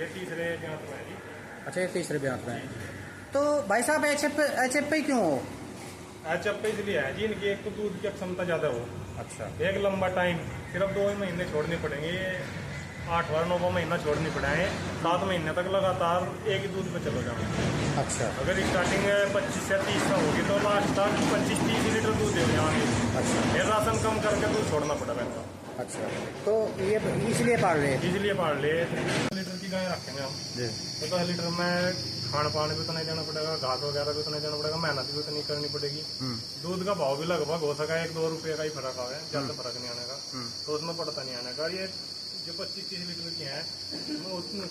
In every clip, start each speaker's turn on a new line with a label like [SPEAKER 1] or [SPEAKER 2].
[SPEAKER 1] ये तीसरे ब्यात में है जी।
[SPEAKER 2] अच्छा, ये तीसरे ब्यात में है। तो भाई साहब एच एफ पे क्यों हो?
[SPEAKER 1] एचएफ इसलिए है जी, इनकी एक तो दूध की क्षमता ज़्यादा हो।
[SPEAKER 2] अच्छा।
[SPEAKER 1] एक लंबा टाइम सिर्फ 2 ही महीने छोड़ने पड़ेंगे, 8वां 9वां महीना छोड़नी पड़ेंगे। 7 महीने तक लगातार एक ही दूध पे चलो जाओ।
[SPEAKER 2] अच्छा।
[SPEAKER 1] अगर स्टार्टिंग 25 से 30 का होगी तो लास्ट तक 25-30 लीटर दूध दे जाएंगे।
[SPEAKER 2] अच्छा।
[SPEAKER 1] फिर राशन कम करके दूध छोड़ना पड़ेगा इनका।
[SPEAKER 2] अच्छा, तो ये इसलिए पाल रहे हैं?
[SPEAKER 1] इसलिए पाल ले। 10 लीटर की गाय रखेंगे हम
[SPEAKER 2] जी।
[SPEAKER 1] तो 10 लीटर में खान पान भी उतना ही देना पड़ेगा, घास वगैरह भी उतना ही देना पड़ेगा, मेहनत भी उतनी करनी पड़ेगी। दूध का भाव भी लगभग हो सका 1-2 रुपये का ही फर्क आवे, ज्यादा फर्क नहीं आने का। तो उसमें पड़ता नहीं आने का। ये जो 25-30 लीटर की है,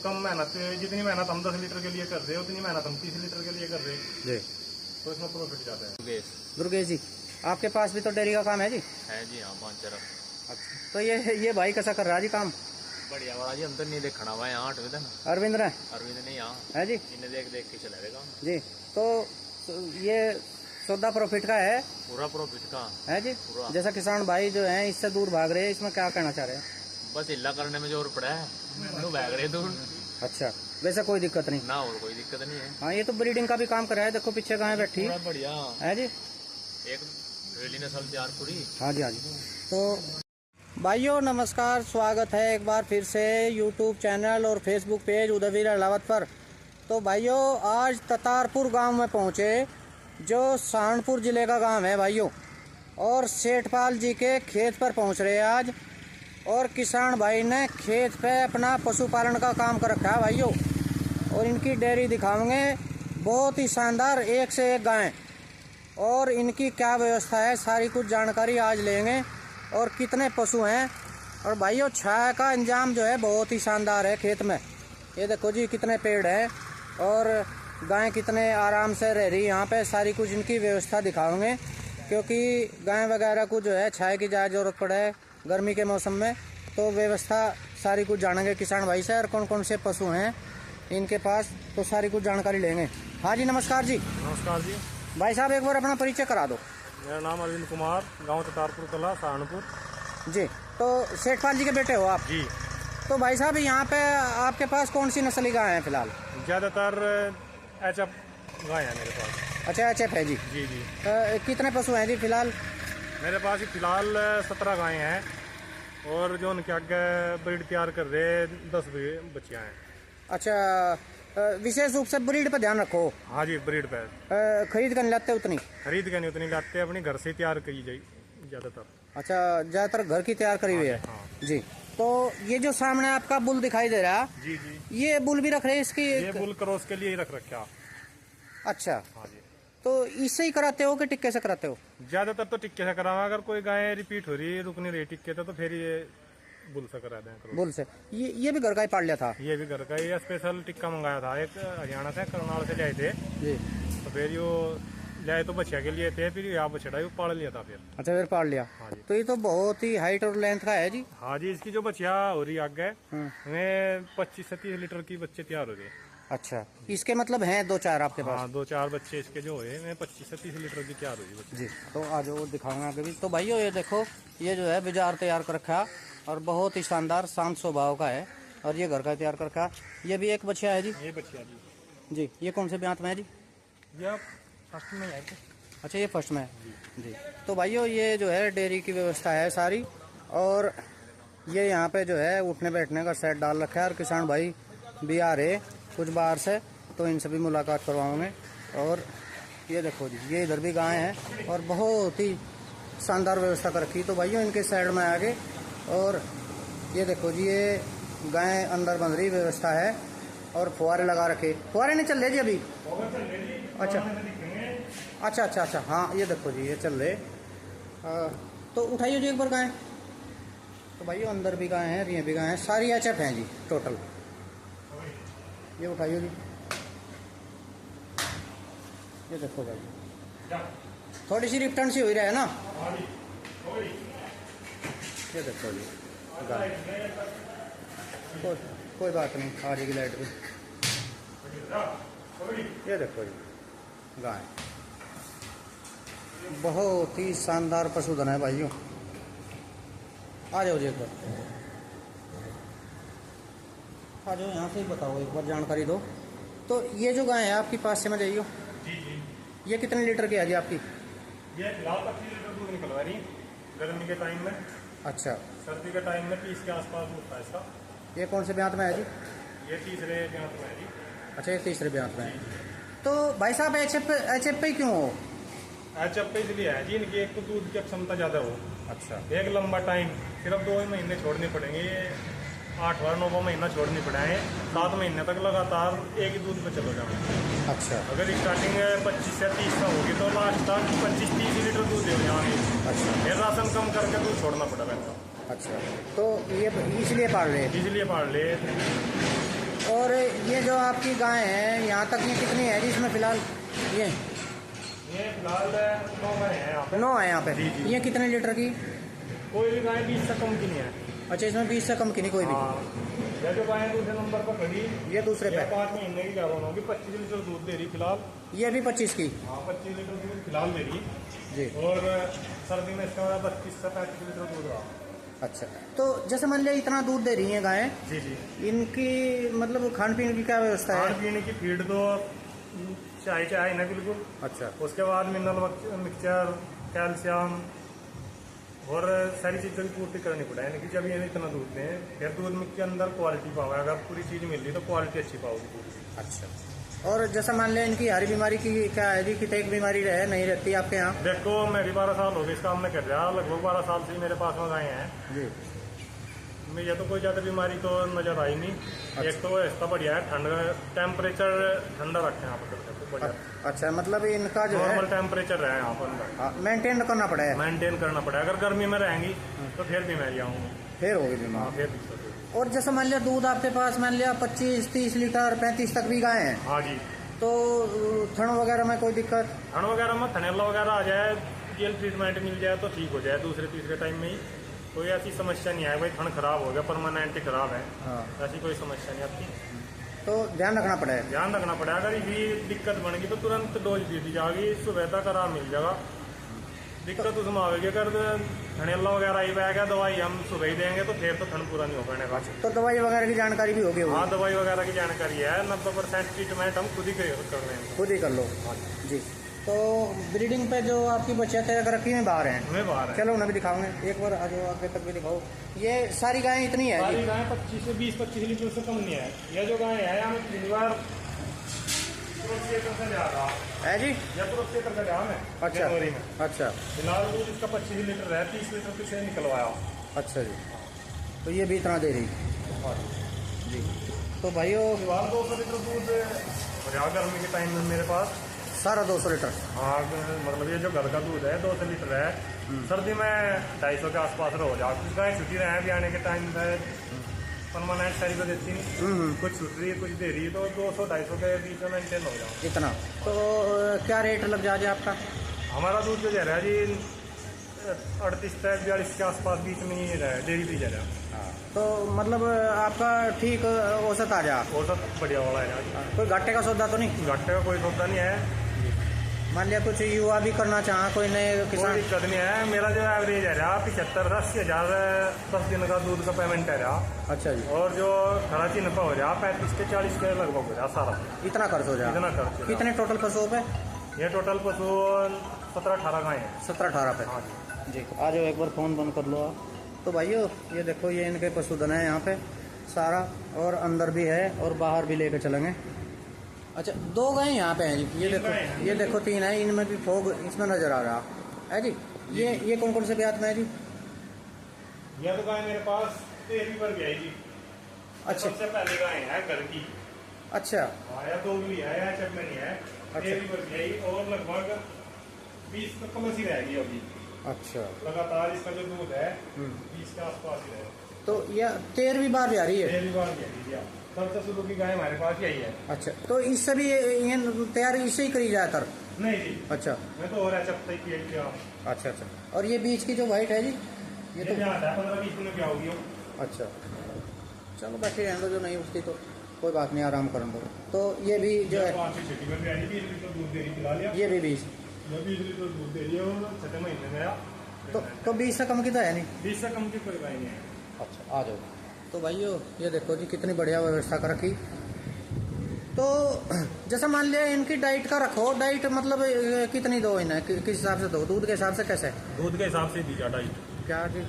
[SPEAKER 1] कम मेहनत, जितनी मेहनत हम 10 लीटर के लिए कर रहे हैं उतनी मेहनत हम 30 लीटर के लिए कर रहे हैं
[SPEAKER 2] जी।
[SPEAKER 1] तो इसमें प्रॉफिट ज्यादा है।
[SPEAKER 2] दुर्गेश जी, आपके पास भी तो डेयरी का काम है जी?
[SPEAKER 3] है जी, हाँ 5 तरफ।
[SPEAKER 2] अच्छा, तो ये भाई कैसा कर रहा है जी काम?
[SPEAKER 3] बढ़िया वाला जी, हम तो नहीं देखना हुआ यहाँ 8वें दिन।
[SPEAKER 2] अरविंद ने?
[SPEAKER 3] अरविंद नहीं यहाँ
[SPEAKER 2] है जी।
[SPEAKER 3] इन्हें देख देख के चला रहेगा
[SPEAKER 2] जी। तो ये सौदा प्रॉफिट का है?
[SPEAKER 3] पूरा प्रॉफिट का
[SPEAKER 2] है जी।
[SPEAKER 3] पूरा।
[SPEAKER 2] जैसा किसान भाई जो हैं इससे दूर भाग रहे हैं, इसमें क्या कहना चाह रहे हैं?
[SPEAKER 3] बस हिला करने में जोर पड़ा है तो भाग रहे दूर।
[SPEAKER 2] अच्छा, वैसे कोई दिक्कत नहीं
[SPEAKER 3] ना, और कोई दिक्कत नहीं है।
[SPEAKER 2] हाँ, ये तो ब्रीडिंग का भी काम कर रहा है। देखो पीछे गाय बैठी
[SPEAKER 3] पूरा बढ़िया
[SPEAKER 2] है जी।
[SPEAKER 3] एक रेली नस्ल तैयार पूरी।
[SPEAKER 2] हाँ जी, हाँ जी। तो भाइयों नमस्कार, स्वागत है एक बार फिर से यूट्यूब चैनल और फेसबुक पेज उदयवीर अहलावत पर। तो भाइयों आज ततारपुर गांव में पहुंचे, जो सहारनपुर ज़िले का गांव है भाइयों, और सेठपाल जी के खेत पर पहुंच रहे हैं आज। और किसान भाई ने खेत पे अपना पशुपालन का काम कर रखा है भाइयों, और इनकी डेयरी दिखाएंगे। बहुत ही शानदार, एक से एक गाय, और इनकी क्या व्यवस्था है सारी कुछ जानकारी आज लेंगे। और कितने पशु हैं, और भाइयों छाया का इंतजाम जो है बहुत ही शानदार है खेत में। ये देखो जी कितने पेड़ हैं, और गाय कितने आराम से रह रही यहाँ पे। सारी कुछ इनकी व्यवस्था दिखाएंगे, क्योंकि गाय वगैरह को जो है छाया की ज़्यादा ज़रूरत पड़े गर्मी के मौसम में। तो व्यवस्था सारी कुछ जानेंगे किसान भाई से, और कौन कौन से पशु हैं इनके पास, तो सारी कुछ जानकारी लेंगे। हाँ जी, नमस्कार जी।
[SPEAKER 1] नमस्कार जी।
[SPEAKER 2] भाई साहब एक बार अपना परिचय करा दो।
[SPEAKER 1] मेरा नाम अरविंद कुमार, गांव ततारपुर कला, सहारनपुर
[SPEAKER 2] जी। तो सेठपाल जी के बेटे हो आप
[SPEAKER 1] जी।
[SPEAKER 2] तो भाई साहब यहाँ पे आपके पास कौन सी नस्ल की गाय है फिलहाल?
[SPEAKER 1] ज़्यादातर एचएफ गाय है मेरे पास।
[SPEAKER 2] अच्छा, एचएफ है जी।
[SPEAKER 1] जी जी।
[SPEAKER 2] कितने पशु हैं जी फिलहाल?
[SPEAKER 1] मेरे पास फिलहाल 17 गायें हैं, और जो उनके आगे ब्रीड तैयार कर रहे 10 बच्चियाँ हैं।
[SPEAKER 2] अच्छा, विशेष रूप से ब्रीड पे ध्यान रखो।
[SPEAKER 1] हाँ जी, ब्रीड पे
[SPEAKER 2] खरीद कर नहीं लाते उतनी?
[SPEAKER 1] खरीद के नहीं उतनी लाते, अपनी घर से तैयार करी जाए ज़्यादातर।
[SPEAKER 2] अच्छा, ज़्यादातर घर की तैयार करी हुई है।
[SPEAKER 1] हाँ
[SPEAKER 2] जी। तो ये जो सामने आपका बुल दिखाई दे रहा है,
[SPEAKER 1] जी जी,
[SPEAKER 2] ये बुल भी रख रहे हैं इसकी?
[SPEAKER 1] ये बुल क्रॉस के लिए ही रख रखा।
[SPEAKER 2] अच्छा,
[SPEAKER 1] हाँ जी।
[SPEAKER 2] तो इससे ही कराते हो कि टिक्के से कराते हो?
[SPEAKER 1] ज़्यादातर तो टिक्के से करावा, अगर कोई गाय रिपीट हो रही रुक नहीं रही टिक्के तो फिर ये बुल से करा दें क्रॉस।
[SPEAKER 2] बुल से। ये भी घर का ही पाल लिया था?
[SPEAKER 1] ये भी घर का, ये स्पेशल टिक्का मंगाया था एक हरियाणा से, करनाल से लाए थे।
[SPEAKER 2] जी।
[SPEAKER 1] तो फिर यो लाए तो बच्चिया के लिए थे, फिर यहाँ बछड़ा पाल लिया था फिर।
[SPEAKER 2] अच्छा, फिर पाल लिया।
[SPEAKER 1] हाँ जी।
[SPEAKER 2] तो ये तो बहुत ही हाइट और लेंथ का है जी।
[SPEAKER 1] हाँ जी, इसकी जो बच्चिया हो रही आगे में 25 से 30 लीटर की बच्चे तैयार हो रहे हैं।
[SPEAKER 2] अच्छा, इसके मतलब हैं 2-4 आपके पास?
[SPEAKER 1] हाँ, 2-4 बच्चे इसके जो है में 25 से 30 लीटर की तैयार हो रही है।
[SPEAKER 2] जी। तो आज वो दिखाऊंगा आगे भी। तो भाइयों ये देखो, ये जो है बाजार तैयार कर रखा, और बहुत ही शानदार शांत स्वभाव का है, और ये घर का तैयार कर रखा। ये भी एक बच्चा है जी?
[SPEAKER 1] ये बच्चिया जी।
[SPEAKER 2] जी। ये कौन से ब्यात में है जी?
[SPEAKER 1] ये फर्स्ट में है।
[SPEAKER 2] अच्छा, ये फर्स्ट में है जी। तो भाइयों ये जो है डेयरी की व्यवस्था है सारी, और ये यहाँ पे जो है उठने बैठने का सेट डाल रखा है। और किसान भाई भी आ रहे कुछ बाहर से, तो इनसे भी मुलाकात करवाऊंगे। और ये देखो जी, ये इधर भी गाय हैं, और बहुत ही शानदार व्यवस्था कर रखी। तो भाइयों इनके साइड में आगे, और ये देखो जी, ये गाय अंदर बंध रही व्यवस्था है, और फुहारे लगा रखे। फुहारे नहीं चल रहे जी अभी? अच्छा अच्छा अच्छा अच्छा। हाँ, ये देखो जी, ये चल रहे। तो उठाइए जी एक बार गाय। तो भाइयों अंदर भी गाय हैं, ये भी गाय हैं, सारी एचएफ हैं जी टोटल। ये उठाइए जी, ये देखो भाई, थोड़ी सी रिप्टन सी हो ही रहा है ना। ये देखो जी गाय, कोई बात नहीं, आ जाएगी लाइट भी। ये देखो जी गाय, बहुत ही शानदार पशुधन है भाइयों। आ जाओ जी एक बार, आ जाओ यहाँ से ही बताओ, एक बार जानकारी दो। तो ये जो गाय है आपकी पास से मैं जाइयो,
[SPEAKER 1] जी जी।
[SPEAKER 2] ये कितने लीटर की है जी आपकी?
[SPEAKER 1] ये फिलहाल 25 लीटर दूध निकलवा रही है गर्मी के टाइम में।
[SPEAKER 2] अच्छा,
[SPEAKER 1] सर्दी के टाइम में 30 के आसपास दूध था इसका।
[SPEAKER 2] ये कौन से ब्यांत में है जी?
[SPEAKER 1] ये तीसरे ब्यांत में है जी।
[SPEAKER 2] अच्छा, ये तीसरे ब्यांत में है। तो भाई साहब एच एफ पे क्यों हो?
[SPEAKER 1] HF पे इसलिए है जी, इनकी एक तो दूध की क्षमता ज़्यादा हो,
[SPEAKER 2] अच्छा,
[SPEAKER 1] एक लंबा टाइम, सिर्फ 2 ही महीने छोड़ने पड़ेंगे। ये 8 बार 9 महीना छोड़नी पड़ेंगे, 7 महीने तक लगातार एक ही दूध पे चलो जाओ।
[SPEAKER 2] अच्छा,
[SPEAKER 1] अगर स्टार्टिंग 25 से 30 का होगी तो लास्ट तक 25-30 लीटर दूध दे जाएंगे।
[SPEAKER 2] अच्छा,
[SPEAKER 1] फिर राशन कम करके दूध छोड़ना पड़ेगा इनको।
[SPEAKER 2] अच्छा। तो ये इसलिए पाल रहे हैं।
[SPEAKER 1] इसलिए पाल ले।
[SPEAKER 2] और ये जो आपकी गाय है यहाँ तक ये कितनी है जी इसमें फिलहाल?
[SPEAKER 1] ये फिलहाल 9 गाय हैं यहाँ पे।
[SPEAKER 2] 9 है यहाँ पे।
[SPEAKER 1] जी, जी।
[SPEAKER 2] ये कितने लीटर की?
[SPEAKER 1] कोई भी गाय 20 से कम की नहीं है।
[SPEAKER 2] अच्छा, इसमें 20 से कम की नहीं कोई भी?
[SPEAKER 1] हाँ। ये जो गाय दूसरे नंबर पर खड़ी,
[SPEAKER 2] ये दूसरे पे?
[SPEAKER 1] 5 महीने की गाय होगी, 25 लीटर दूध दे रही फिलहाल।
[SPEAKER 2] ये भी 25 की?
[SPEAKER 1] हाँ, 25 लीटर दूध फिलहाल दे रही
[SPEAKER 2] जी।
[SPEAKER 1] और सर्दी में इसका 25 से 35 लीटर दूध रहा।
[SPEAKER 2] अच्छा, तो जैसे मान लिया इतना दूध दे रही हैं गायें,
[SPEAKER 1] जी जी।
[SPEAKER 2] इनकी मतलब खान पीने की क्या व्यवस्था है?
[SPEAKER 1] खाने पीने की फीड तो चाय ना बिल्कुल।
[SPEAKER 2] अच्छा,
[SPEAKER 1] उसके बाद मिनरल मिक्सचर, कैल्शियम और सारी चीज़ों की पूर्ति करनी पड़ेगी। जब ये इतना दूध दें, फिर दूध में के अंदर क्वालिटी पाओगे। अगर पूरी चीज़ मिल रही तो क्वालिटी अच्छी पाओगी दूध की।
[SPEAKER 2] अच्छा। और जैसा मान लिया इनकी हरी बीमारी की क्या है जी? कि एक बीमारी रहे नहीं रहती आपके यहाँ?
[SPEAKER 1] देखो, मेरी 12 साल हो गए इस काम में कर रहा, लगभग 12 साल से ही मेरे पास में गाय हैं।
[SPEAKER 2] जी।
[SPEAKER 1] मुझे तो कोई ज़्यादा बीमारी तो नज़र आई नहीं। एक तो ऐसा बढ़िया है, ठंड टेम्परेचर ठंडा रखे हैं यहाँ पर बढ़िया।
[SPEAKER 2] अच्छा, मतलब इनका जो है
[SPEAKER 1] नॉर्मल टेम्परेचर है यहाँ पर अंदर।
[SPEAKER 2] मेंटेन करना पड़ेगा।
[SPEAKER 1] मेंटेन करना पड़ेगा। अगर गर्मी में रहेंगी तो फिर बीमारी आऊँगी।
[SPEAKER 2] फिर होगी
[SPEAKER 1] हाँ,
[SPEAKER 2] बीमार।
[SPEAKER 1] फिर दिक्कत होगी।
[SPEAKER 2] और जैसे मान लिया दूध आपके पास मान लिया 25-30 लीटर 35 तक भी गाय हैं,
[SPEAKER 1] हाँ जी।
[SPEAKER 2] तो थन वगैरह में कोई दिक्कत?
[SPEAKER 1] ठंड वगैरह में थनेला वगैरह आ जाए, जेल ट्रीटमेंट मिल जाए तो ठीक हो जाए। दूसरे तीसरे टाइम में ही कोई ऐसी समस्या नहीं है भाई थन खराब हो गया परमानेंट ही खराब है,
[SPEAKER 2] हाँ।
[SPEAKER 1] ऐसी कोई समस्या नहीं आती।
[SPEAKER 2] तो ध्यान रखना पड़ेगा।
[SPEAKER 1] ध्यान रखना पड़ेगा। अगर ये दिक्कत बन गई तो तुरंत डोज दे दी जाएगी, सुबह तक आराम मिल जाएगा। दिक्कत उसमें आएगी अगर थनेला वगैरह ही बह गया, दवाई हम सुबह ही देंगे तो फिर तो ठंड पूरा नहीं हो पाएगा।
[SPEAKER 2] तो दवाई वगैरह की जानकारी भी होगी?
[SPEAKER 1] हाँ, दवाई वगैरह की जानकारी है। 90% ट्रीटमेंट हम खुद ही कर रहे हैं।
[SPEAKER 2] खुद ही कर लो।
[SPEAKER 1] हाँ
[SPEAKER 2] जी। तो ब्रीडिंग पे जो आपकी बच्चे थे अगर रखी में बाहर हैं,
[SPEAKER 1] हमें बाहर है।
[SPEAKER 2] चलो उन्हें भी दिखाओगे एक बार, आज आगे तक भी दिखाओ। ये सारी गायें इतनी है
[SPEAKER 1] सारी
[SPEAKER 2] जी?
[SPEAKER 1] गाय 25 से 20-25 लीटर से कम नहीं है। यह जो गाय है हमें 3 बार से जा रहा
[SPEAKER 2] है जी?
[SPEAKER 1] यह प्रोसेसर का जाम है।
[SPEAKER 2] अच्छा,
[SPEAKER 1] जनवरी में
[SPEAKER 2] अच्छा,
[SPEAKER 1] फिलहाल दूध इसका 25 लीटर है, 30 लीटर पीछे निकलवाया।
[SPEAKER 2] अच्छा जी। तो ये भी इतना दे रही जी। तो भाइयों
[SPEAKER 1] फिलहाल 200 लीटर दूध और गर्मी के टाइम में मेरे पास
[SPEAKER 2] सारा 200 लीटर?
[SPEAKER 1] हाँ, मतलब ये जो घर का दूध है 200 लीटर है। सर्दी में 250 के आसपास रहो जाओ। कुछ गाय छुट्टी रहे हैं भी आने के टाइम पे, परमानेंट सारी को देती नहीं, कुछ छुट रही है कुछ दे रही है, तो 200-250 के बीच में मेंटेन हो जाओ।
[SPEAKER 2] इतना तो क्या रेट लग जाए आपका?
[SPEAKER 1] हमारा दूध जो जा रहा है जी 38 से 42 के आसपास बीच में ही रहा है, डेयरी भी जा रहा है।
[SPEAKER 2] तो मतलब आपका ठीक औसत आ जा?
[SPEAKER 1] औसत बढ़िया वाला है।
[SPEAKER 2] कोई घाटे का सौदा तो नहीं?
[SPEAKER 1] घाटे का कोई सौदा नहीं है।
[SPEAKER 2] मान लिया कुछ युवा भी करना चाहे कोई नए
[SPEAKER 1] कोई
[SPEAKER 2] किसान?
[SPEAKER 1] दिक्कत नहीं है। मेरा जो एवरेज है रहा 75-80 हज़ार 10 दिन का दूध का पेमेंट है रहा।
[SPEAKER 2] अच्छा जी।
[SPEAKER 1] और जो खड़ा चिन्ह पर हो रहा 35 से 40 के लगभग हो रहा सारा।
[SPEAKER 2] इतना खर्च हो जाए?
[SPEAKER 1] इतना खर्च।
[SPEAKER 2] कितने टोटल पशुओं पे?
[SPEAKER 1] ये टोटल पशु 17-18 गाय है।
[SPEAKER 2] 17-18 पे?
[SPEAKER 1] हाँ
[SPEAKER 2] जी। आ जाओ एक बार फ़ोन बंद कर लो आप। तो भाइयों ये देखो, ये इनके पशुधन है यहाँ पे सारा, और अंदर भी है और बाहर भी लेके चलेंगे। अच्छा, 2 गाय यहाँ पे हैं जी। ये देखो, ये देखो 3 है, इनमें भी फोग इसमें नज़र आ रहा है जी। ये कौन कौन से ब्यात में है जी?
[SPEAKER 1] यह तो गाय मेरे पास 13वीं पर गई जी।
[SPEAKER 2] अच्छा,
[SPEAKER 1] सबसे पहले गाय है घर की।
[SPEAKER 2] अच्छा,
[SPEAKER 1] हाँ, या 2 भी है या चप में नहीं है। 13वीं पर गई और लगभग 20 तक कम ही रहेगी अभी।
[SPEAKER 2] अच्छा।
[SPEAKER 1] लगातार इसका जो दूध है 20 के आसपास ही रहेगा।
[SPEAKER 2] तो यह 13वीं बार भी आ रही है?
[SPEAKER 1] 13वीं बार गई सबसे शुरू की गाय हमारे पास यही है।
[SPEAKER 2] अच्छा, तो इससे भी ये तैयारी इससे ही करी जाए तर?
[SPEAKER 1] नहीं जी,
[SPEAKER 2] अच्छा,
[SPEAKER 1] मैं तो और चप तक किया।
[SPEAKER 2] अच्छा, अच्छा। और ये बीच की जो वाइट है जी,
[SPEAKER 1] ये तो 15-20 दिन में क्या होगी।
[SPEAKER 2] अच्छा, चलो बैठे रहने दो, जो नहीं उठती तो कोई बात नहीं, आराम कर दो। तो ये भी जो है
[SPEAKER 1] 5 से 6 में 20 लीटर दूध दे रही पिला लिया।
[SPEAKER 2] ये भी 20?
[SPEAKER 1] ये 20 लीटर दूध दे रही है और 6 महीने में
[SPEAKER 2] तो 20 से कम की तो है नहीं?
[SPEAKER 1] 20 से कम की कोई गाय नहीं है।
[SPEAKER 2] अच्छा, आ जाओ। तो भाइयों ये देखो जी कितनी बढ़िया व्यवस्था कर रखी। तो जैसा मान लिया इनकी डाइट का रखो, डाइट मतलब कितनी दो इन्हें, किस हिसाब से दो, दूध के हिसाब से कैसे?
[SPEAKER 1] दूध के हिसाब से दी जा डाइट।
[SPEAKER 2] क्या जी?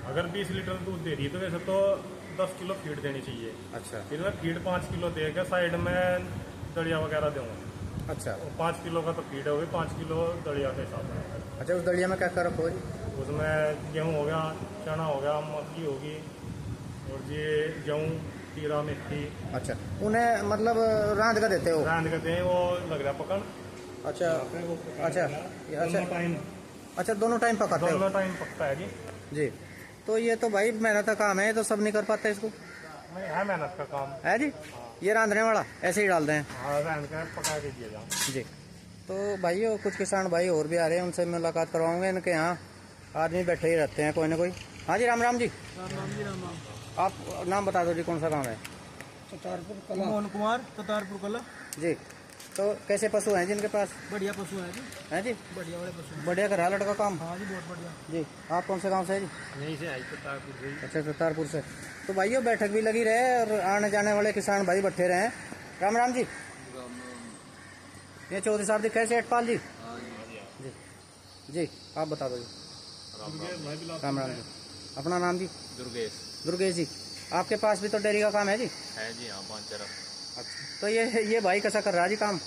[SPEAKER 1] अगर 20 लीटर दूध दे रही है तो वैसे तो 10 किलो फीड देनी चाहिए।
[SPEAKER 2] अच्छा
[SPEAKER 1] फिर मैं फीड 5 किलो दे के साइड में दलिया वगैरह दूंगा।
[SPEAKER 2] अच्छा
[SPEAKER 1] 5 किलो का तो फीड होगी, 5 किलो दलिया के हिसाब से।
[SPEAKER 2] अच्छा। उस दलिया में क्या क्या रखो जी?
[SPEAKER 1] उसमें गेहूँ हो गया, चना हो गया, मक्की होगी और ये गेहूँ, तीरा, मेथी।
[SPEAKER 2] अच्छा उन्हें मतलब रांध का देते हो?
[SPEAKER 1] रांध करते हैं, वो लग रहा पकड़।
[SPEAKER 2] अच्छा अच्छा
[SPEAKER 1] दोनों टाइम,
[SPEAKER 2] अच्छा दोनों टाइम पकाते हो?
[SPEAKER 1] दोनों टाइम पकता है जी।
[SPEAKER 2] जी। तो ये तो भाई मेहनत का काम है, तो सब नहीं कर पाते इसको।
[SPEAKER 1] नहीं है मेहनत का काम
[SPEAKER 2] है जी। ये रांधने वाला ऐसे ही डाल दें?
[SPEAKER 1] हाँ, रांध कर पका के दिया जाओ
[SPEAKER 2] जी। तो भाइयों कुछ किसान भाई और भी आ रहे हैं, उनसे मुलाकात करवाऊंगे। इनके यहाँ आदमी बैठे ही रहते हैं कोई ना कोई। हाँ जी, राम राम जी।
[SPEAKER 4] राम जी राम।
[SPEAKER 2] आप नाम बता दो जी, कौन सा गाँव है?
[SPEAKER 4] ततारपुर कला। मोहन कुमार, ततारपुर कला।
[SPEAKER 2] जी। तो कैसे पशु हैं जिनके पास?
[SPEAKER 4] बढ़िया पशु है जी।
[SPEAKER 2] हैं जी?
[SPEAKER 4] बढ़िया वाले पशु हैं।
[SPEAKER 2] बढ़िया करा लड़का काम।
[SPEAKER 4] हाँ जी बहुत बढ़िया।
[SPEAKER 2] जी। आप कौन से गांव से है जी?
[SPEAKER 1] यहीं से आई ततारपुर से।
[SPEAKER 2] अच्छा ततारपुर से। तो भाइयों बैठक भी लगी रहे और आने जाने वाले किसान भाई बैठे रहे। राम राम जी। ये चौधरी साहब दिखे सेठपाल जी। जी जी। आप बता दो जी। राम राम जी। अपना नाम जी?
[SPEAKER 3] दुर्गेश।
[SPEAKER 2] दुर्गेश जी। आपके पास भी तो डेयरी का काम है जी?
[SPEAKER 3] है जी हाँ, 5 तरफ।
[SPEAKER 2] अच्छा। तो ये भाई कैसा कर रहा है जी काम?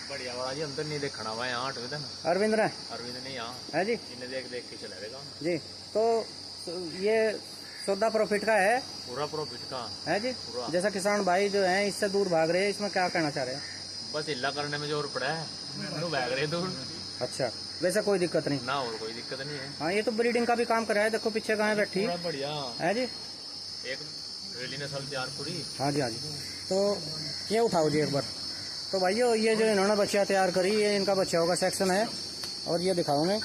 [SPEAKER 3] बढ़िया वाला जी, अंदर नहीं देखना हुआ यहाँ 8 दिन।
[SPEAKER 2] अरविंद ने?
[SPEAKER 3] अरविंद नहीं यहाँ
[SPEAKER 2] है जी।
[SPEAKER 3] इन्हें देख देख के चला देगा
[SPEAKER 2] जी। तो ये सौदा प्रॉफिट का है?
[SPEAKER 3] पूरा प्रॉफिट का
[SPEAKER 2] है जी।
[SPEAKER 3] पूरा।
[SPEAKER 2] जैसा किसान भाई जो हैं इससे दूर भाग रहे हैं, इसमें क्या कहना चाह रहे हैं?
[SPEAKER 3] बस हिला करने में जोर पड़ा है, तो भाग रहे दूर।
[SPEAKER 2] अच्छा वैसे कोई दिक्कत नहीं
[SPEAKER 3] ना और कोई दिक्कत नहीं है।
[SPEAKER 2] हाँ ये तो ब्रीडिंग का भी काम कर रहा है, देखो पीछे गाय बैठी
[SPEAKER 3] पूरा बढ़िया
[SPEAKER 2] है जी।
[SPEAKER 3] एक रेली नस्ल तैयार पूरी।
[SPEAKER 2] हाँ जी हाँ जी। तो ये उठाओ जी एक बार। तो भाइयों ये जो इन्होंने बच्चा तैयार करी, ये इनका बच्चों का सेक्शन है और ये दिखाऊंगे।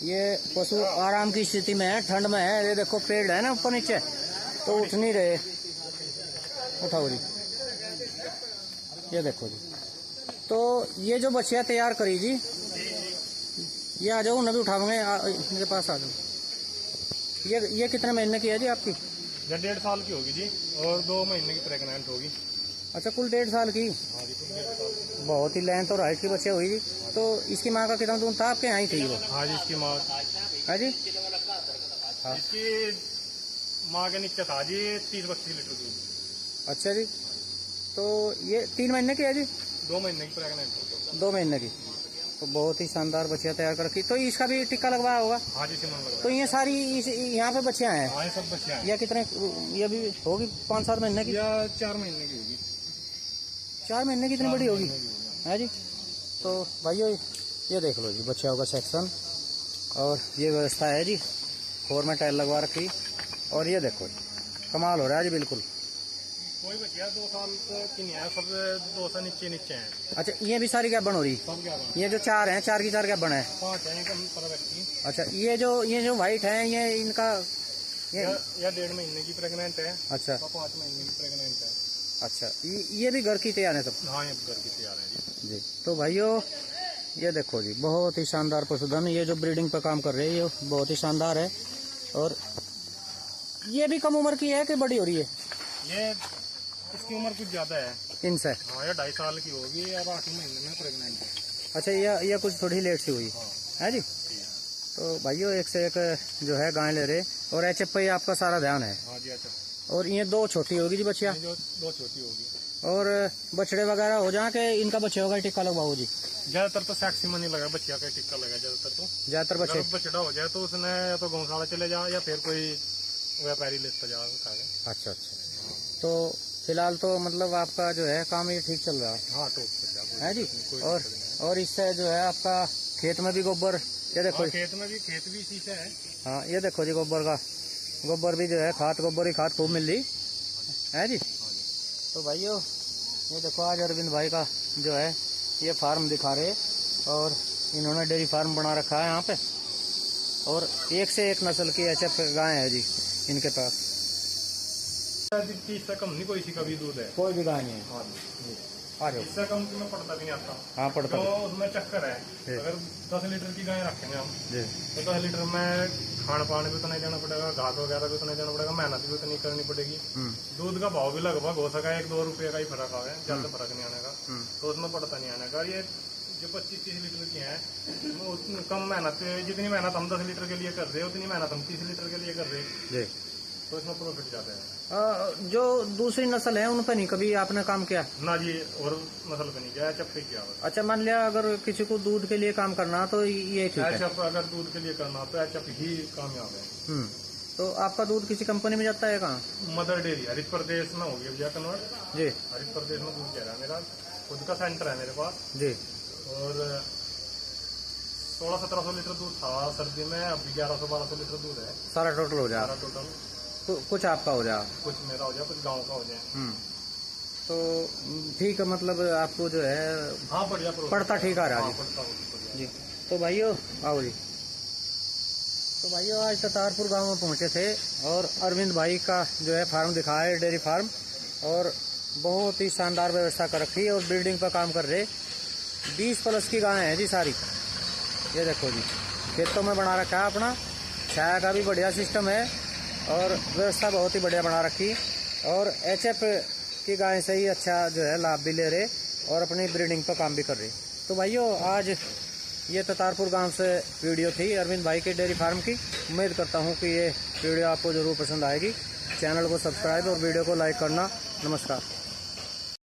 [SPEAKER 2] ये पशु आराम की स्थिति में है, ठंड में है। ये देखो पेड़ है ना ऊपर नीचे, तो उठ नहीं रहे। उठाओ जी, ये देखो जी। तो ये जो बच्चियाँ तैयार करी जी, ये आ जाओ, नभी उठाओगे इनके पास आ जाओ। ये कितने महीने की है जी आपकी?
[SPEAKER 1] ये 1.5 साल की होगी जी और 2 महीने की प्रेग्नेंट होगी।
[SPEAKER 2] अच्छा कुल 1.5 साल की।
[SPEAKER 1] हाँ जी, कुल 1.5 साल।
[SPEAKER 2] बहुत ही लेंथ और हाइट की बच्चे हुई जी। तो इसकी माँ का कितना दूध था आपके यहाँ ही थी वो?
[SPEAKER 1] हाँ जी, इसकी माँ
[SPEAKER 2] है जी। हाँ।
[SPEAKER 1] इसकी माँ के नीचे था जी 30-32 लीटर दूध।
[SPEAKER 2] अच्छा जी। तो ये 3 महीने की है जी?
[SPEAKER 1] 2 महीने की प्रेग्नेंट होगी।
[SPEAKER 2] 2 महीने की। तो बहुत ही शानदार बच्चियाँ तैयार कर रखी। तो इसका भी टिक्का लगवाया होगा?
[SPEAKER 1] हाँ जी, सिमन लग
[SPEAKER 2] तो ये सारी यहाँ पे बच्चियाँ हैं?
[SPEAKER 1] हाँ, ये सब बच्चियाँ हैं।
[SPEAKER 2] या कितने, ये भी होगी 5-7 महीने की?
[SPEAKER 1] या 4 महीने की होगी।
[SPEAKER 2] 4 महीने की इतनी बड़ी होगी है जी। तो भाइयों ये देख लो जी बच्चियों का सेक्शन, और ये व्यवस्था है जी। फ्लोर में टाइल लगवा रखी, और ये देखो जी कमाल हो रहा है जी बिल्कुल।
[SPEAKER 1] कोई बच्चियाँ 2 साल की नहीं है, सब 2 से नीचे हैं।
[SPEAKER 2] अच्छा ये भी सारी गैबन हो रही?
[SPEAKER 1] सब क्या बना?
[SPEAKER 2] ये जो 4 हैं, 4 की 4 गैबन है?
[SPEAKER 1] 5 है कम पर व्यक्ति।
[SPEAKER 2] अच्छा ये जो वाइट है ये इनका
[SPEAKER 1] या 1.5 महीने की प्रेग्नेंट है।
[SPEAKER 2] अच्छा
[SPEAKER 1] 5 महीने की प्रेग्नेंट है।
[SPEAKER 2] अच्छा ये भी घर की तैयार है सब?
[SPEAKER 1] हाँ, ये घर की तैयार है
[SPEAKER 2] जी। तो भाइयों ये देखो जी बहुत ही शानदार पशुधन, ये जो ब्रीडिंग पर काम कर रहे हैं ये बहुत ही शानदार है। और ये भी कम उम्र की है कि बड़ी हो रही है?
[SPEAKER 1] ये इसकी उम्र कुछ ज्यादा है
[SPEAKER 2] इनसे?
[SPEAKER 1] हाँ, ये 2.5 साल की होगी और 8 महीने में प्रेग्नेंट है।
[SPEAKER 2] अच्छा ये कुछ थोड़ी लेट सी हुई है जी। तो भाइयों एक से एक जो है गाय ले रहे, और एच पे आपका सारा ध्यान है।
[SPEAKER 1] हाँ जी। अच्छा,
[SPEAKER 2] और ये 2 छोटी होगी जी बच्चियाँ?
[SPEAKER 1] जो 2 छोटी होगी।
[SPEAKER 2] और बछड़े वगैरह हो जाए कि इनका बच्चे होगा टिक्का लगवाओ जी?
[SPEAKER 1] ज्यादातर तो सैक्सीमन ही लगा, बच्चिया का टिक्का लगा ज्यादातर। तो
[SPEAKER 2] ज्यादातर बच्चे?
[SPEAKER 1] अगर बछड़ा हो जाए तो उसने या तो गौशाला चले जा या फिर कोई व्यापारी लेता जा कागज।
[SPEAKER 2] अच्छा अच्छा। तो फिलहाल तो मतलब आपका जो है काम ये ठीक चल रहा है?
[SPEAKER 1] हाँ, तो
[SPEAKER 2] है जी। और इससे जो है आपका खेत में भी गोबर, ये देखो
[SPEAKER 1] हाँ, खेत भी इसी से है।
[SPEAKER 2] हाँ ये देखो जी गोबर भी जो है गोबर ही खाद खूब मिल रही है जी। तो भाइयों ये देखो आज अरविंद भाई का जो है ये फार्म दिखा रहे, और इन्होंने डेयरी फार्म बना रखा है यहाँ पे, और एक से एक नस्ल की एचएफ गाय है जी इनके पास।
[SPEAKER 1] 30 से कम नहीं कोई सी का भी दूध है।
[SPEAKER 2] कोई भी गाय नहीं है?
[SPEAKER 1] हाँ।
[SPEAKER 2] आ जाओ।
[SPEAKER 1] इससे कम की में पड़ता भी नहीं आता।
[SPEAKER 2] हाँ पड़ता
[SPEAKER 1] तो
[SPEAKER 2] है
[SPEAKER 1] उसमें चक्कर है,
[SPEAKER 2] जी।
[SPEAKER 1] अगर 10 लीटर की गाय रखेंगे हम
[SPEAKER 2] जी
[SPEAKER 1] तो 10 लीटर में खान पान भी उतना ही देना पड़ेगा, घास वगैरह भी उतना ही देना पड़ेगा, मेहनत भी उतनी करनी पड़ेगी। दूध का भाव भी लगभग हो सका 1-2 रुपये का ही फर्क आवे, ज्यादा फर्क नहीं आने का, तो उसमें पड़ता नहीं आने का। ये जो 25-30 लीटर की है वो उतनी कम मेहनत, जितनी मेहनत हम 10 लीटर के लिए कर रहे हैं उतनी मेहनत हम 30 लीटर के लिए कर रहे हैं,
[SPEAKER 2] जी।
[SPEAKER 1] तो इसमें प्रॉफिट ज्यादा है।
[SPEAKER 2] जो दूसरी नस्ल है उन पर नहीं कभी आपने काम किया?
[SPEAKER 1] ना जी, और नस्ल पे नहीं किया, एचएफ पे किया बस।
[SPEAKER 2] अच्छा, मान लिया अगर किसी को दूध के लिए काम करना तो ये ठीक है।
[SPEAKER 1] एचएफ अगर दूध के लिए करना तो एचएफ ही कामयाब है।
[SPEAKER 2] तो आपका दूध किसी कंपनी में जाता है कहाँ?
[SPEAKER 1] मदर डेयरी हरित प्रदेश में हो गया भैया कन्वर्ट।
[SPEAKER 2] जी
[SPEAKER 1] हरित प्रदेश में दूध जा रहा है, मेरा खुद का सेंटर है मेरे पास,
[SPEAKER 2] जी।
[SPEAKER 1] और 1600-1700 लीटर दूध था सर्दी में, अभी 1100-1200 लीटर दूध है
[SPEAKER 2] सारा टोटल हो जाए,
[SPEAKER 1] सारा टोटल।
[SPEAKER 2] कुछ आपका हो जाए,
[SPEAKER 1] कुछ मेरा हो जाए, कुछ गांव का हो जाए।
[SPEAKER 2] तो ठीक है, मतलब आपको जो है
[SPEAKER 1] हाँ बढ़िया
[SPEAKER 2] पड़ता ठीक आ रहा है।
[SPEAKER 1] हाँ, पड़ता बढ़िया।
[SPEAKER 2] जी। तो भाइयों आओ जी। तो भाइयों आज ततारपुर गांव में पहुंचे थे और अरविंद भाई का जो है फार्म दिखाया है, डेयरी फार्म, और बहुत ही शानदार व्यवस्था कर रखी है और बिल्डिंग पर काम कर रहे। 20+ की गायें हैं जी सारी, ये देखो जी, खेतों में बना रखा है अपना, छाया का भी बढ़िया सिस्टम है और व्यवस्था बहुत ही बढ़िया बना रखी, और एचएफ की गाय से ही अच्छा जो है लाभ भी ले रहे और अपनी ब्रीडिंग पर काम भी कर रहे। तो भाइयों आज ये ततारपुर गांव से वीडियो थी अरविंद भाई के डेयरी फार्म की। उम्मीद करता हूँ कि ये वीडियो आपको ज़रूर पसंद आएगी। चैनल को सब्सक्राइब और वीडियो को लाइक करना। नमस्कार।